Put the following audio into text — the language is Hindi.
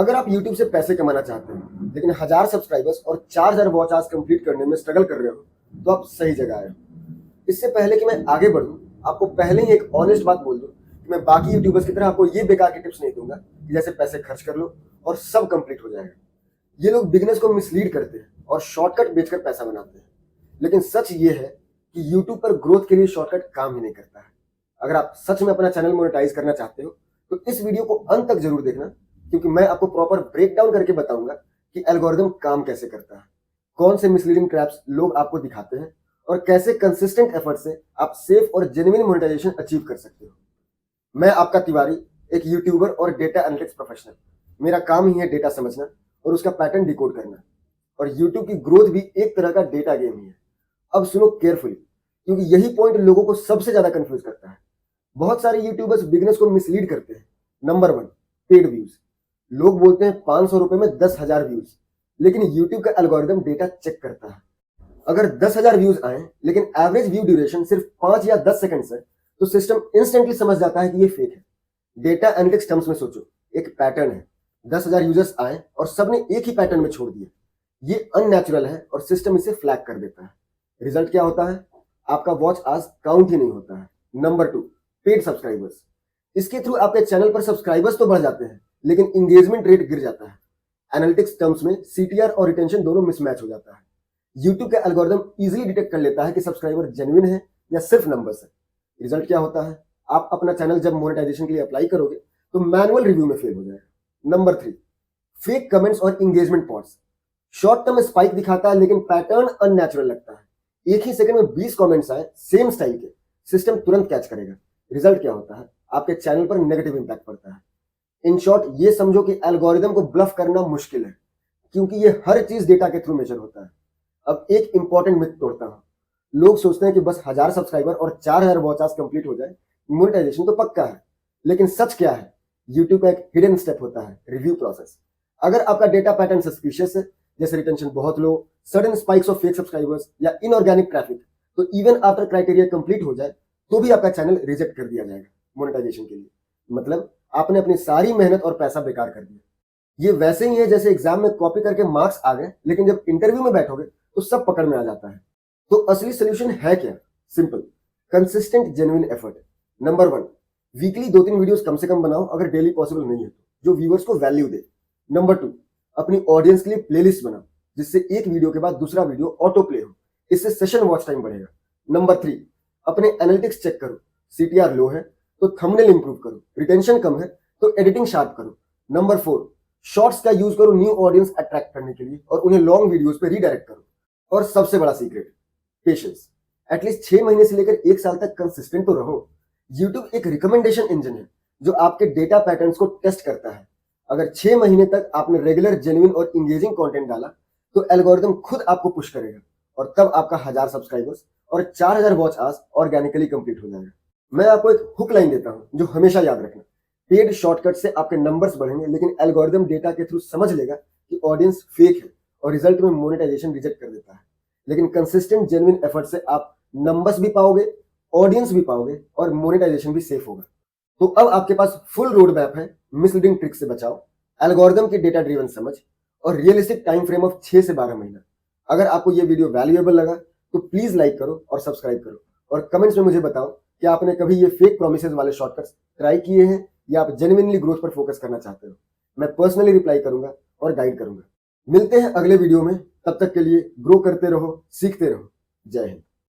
अगर आप YouTube से पैसे कमाना चाहते हैं लेकिन 1000 सब्सक्राइबर्स और 4000 वॉच आवर्स कंप्लीट करने में स्ट्रगल कर रहे हो तो आप सही जगह आए हो। इससे पहले कि मैं आगे बढ़ूं, आपको पहले ही एक ऑनेस्ट बात बोल दूं कि मैं बाकी यूट्यूबर्स की तरह आपको ये बेकार की टिप्स नहीं दूंगा कि जैसे पैसे खर्च कर लो और सब कंप्लीट हो जाएगा। ये लोग बिगनर्स को मिसलीड करते हैं और शॉर्टकट बेचकर पैसा बनाते हैं, लेकिन सच ये है कि यूट्यूब पर ग्रोथ के लिए शॉर्टकट काम ही नहीं करता है। अगर आप सच में अपना चैनल मोनेटाइज करना चाहते हो तो इस वीडियो को अंत तक जरूर देखना, क्योंकि मैं आपको प्रॉपर ब्रेक डाउन करके बताऊंगा कि एल्गोरिदम काम कैसे करता है, कौन से मिसलीडिंग ट्रैप्स लोग आपको दिखाते हैं और कैसे कंसिस्टेंट एफर्ट से आप सेफ और जेन्युइन मोनेटाइजेशन अचीव कर सकते हो। मैं आपका तिवारी, एक यूट्यूबर और डेटा एनालिटिक्स प्रोफेशनल। मेरा काम ही है डेटा समझना और उसका पैटर्न डिकोड करना, और यूट्यूब की ग्रोथ भी एक तरह का डेटा गेम ही है। अब सुनो केयरफुली, क्योंकि यही पॉइंट लोगों को सबसे ज्यादा कंफ्यूज करता है। बहुत सारे यूट्यूबर्स बिगनर्स को मिसलीड करते हैं। Number 1, paid views. लोग बोलते हैं 500 रुपए में 10,000 व्यूज, लेकिन यूट्यूब का एल्गोरिदम डेटा चेक करता है। अगर 10,000 व्यूज आए लेकिन एवरेज व्यू ड्यूरेशन सिर्फ 5 या 10 सेकंड्स है तो सिस्टम इंस्टेंटली समझ जाता है कि ये फेक है। डेटा एनालिटिक्स टर्म्स में सोचो, एक पैटर्न है। 10,000 यूजर्स आए और सबने एक ही पैटर्न में छोड़ दिया। ये अननेचुरल है और सिस्टम इसे फ्लैग कर देता है। रिजल्ट क्या होता है? आपका वॉच आज काउंट ही नहीं होता है। Number 2, paid subscribers. इसके थ्रू आपके चैनल पर सब्सक्राइबर्स तो बढ़ जाते हैं, लेकिन इंगेजमेंट रेट गिर जाता है। एनालिटिक्स टर्म्स में सीटीआर और रिटेंशन दोनों मिसमैच हो जाता है। यूट्यूब का एल्गोरिदम इजीली डिटेक्ट कर लेता है कि सब्सक्राइबर जेन्युइन है या सिर्फ नंबर्स है। रिजल्ट क्या होता है? आप अपना चैनल जब मोनेटाइजेशन के लिए अप्लाई करोगे तो मैनुअल रिव्यू में फेल हो जाएगा। नंबर 3, फेक कमेंट्स और engagement pots. Short term spike दिखाता है लेकिन पैटर्न अननेचुरल लगता है। एक ही सेकंड में 20 कमेंट्स आए सेम स्टाइल के, सिस्टम तुरंत कैच करेगा। रिजल्ट क्या होता है? आपके चैनल पर नेगेटिव इंपैक्ट पड़ता है। इन शॉर्ट, ये समझो कि एल्गोरिदम को ब्लफ करना मुश्किल है, क्योंकि ये हर चीज डेटा के थ्रू मेजर होता है। अब एक इंपॉर्टेंट मिथ तोड़ता हूं। लोग सोचते हैं कि बस 1000 सब्सक्राइबर और 4000 वॉच आवर्स कंप्लीट हो जाए, मोनेटाइजेशन तो पक्का है। लेकिन सच क्या है? यूट्यूब का एक हिडन स्टेप होता है, रिव्यू प्रोसेस। अगर आपका डेटा पैटर्न सस्पिशियस है, जैसे रिटेंशन बहुत low, sudden spikes of fake subscribers या इनऑर्गेनिक ट्रैफिक, तो इवन आफ्टर क्राइटेरिया कंप्लीट हो जाए तो भी आपका चैनल रिजेक्ट कर दिया जाएगा मोनेटाइजेशन के लिए। मतलब आपने अपनी सारी मेहनत और पैसा बेकार कर दिया। ये वैसे ही है जैसे एग्जाम में कॉपी करके मार्क्स आ गए, लेकिन जब इंटरव्यू में बैठोगे तो सब पकड़ में आ जाता है। तो असली सोल्यूशन है क्या? Simple, consistent genuine effort. Number 1, weekly 2-3 videos कम से कम बनाओ, अगर डेली पॉसिबल नहीं है तो, जो व्यूअर्स को वैल्यू दे। नंबर 2, अपनी ऑडियंस के लिए प्लेलिस्ट बनाओ, जिससे एक वीडियो के बाद दूसरा वीडियो ऑटो प्ले हो। इससे सेशन वॉच टाइम बढ़ेगा। नंबर 3, अपने एनालिटिक्स चेक करो। सीटीआर लो है तो थंबनेल इंप्रूव करो, रिटेंशन कम है तो एडिटिंग शार्प करो। नंबर 4, शॉर्ट्स का यूज करो न्यू ऑडियंस अट्रैक्ट करने के लिए और उन्हें लॉन्ग वीडियोस पे रीडायरेक्ट करो। और सबसे बड़ा सीक्रेट, पेशेंस। एटलीस्ट 6 महीने से लेकर 1 साल तक कंसिस्टेंट तो रहो। यूट्यूब एक रिकमेंडेशन इंजन है जो आपके डेटा पैटर्न्स को टेस्ट करता है। अगर 6 महीने तक आपने रेगुलर, जेन्युइन और इंगेजिंग कंटेंट डाला तो एल्गोरिदम खुद आपको पुश करेगा, और तब आपका 1000 सब्सक्राइबर्स और 4000 वॉच आवर्स ऑर्गेनिकली कंप्लीट हो जाएगा। मैं आपको एक हुक लाइन देता हूं जो हमेशा याद रखना। पेड शॉर्टकट से आपके नंबर्स बढ़ेंगे, लेकिन एल्गोरिदम डेटा के थ्रू समझ लेगा कि ऑडियंस फेक है और रिजल्ट में मोनेटाइजेशन रिजेक्ट कर देता है। लेकिन कंसिस्टेंट जेन्युइन एफर्ट से आप नंबर्स भी पाओगे, ऑडियंस भी पाओगे और मोनेटाइजेशन भी सेफ होगा। तो अब आपके पास फुल रोड मैप है मिसलीडिंग ट्रिक से बचाओ, एल्गोरिदम की डेटा ड्रिवन समझ और रियलिस्टिक टाइम फ्रेम ऑफ 6 से 12 महीना। अगर आपको ये वीडियो वैल्यूएबल लगा तो प्लीज लाइक करो और सब्सक्राइब करो, और कमेंट्स में मुझे बताओ कि आपने कभी ये फेक प्रोमिसेस वाले शॉर्टकट्स ट्राई किए हैं या आप जेन्युइनली ग्रोथ पर फोकस करना चाहते हो। मैं पर्सनली रिप्लाई करूंगा और गाइड करूंगा। मिलते हैं अगले वीडियो में, तब तक के लिए ग्रो करते रहो, सीखते रहो। जय हिंद।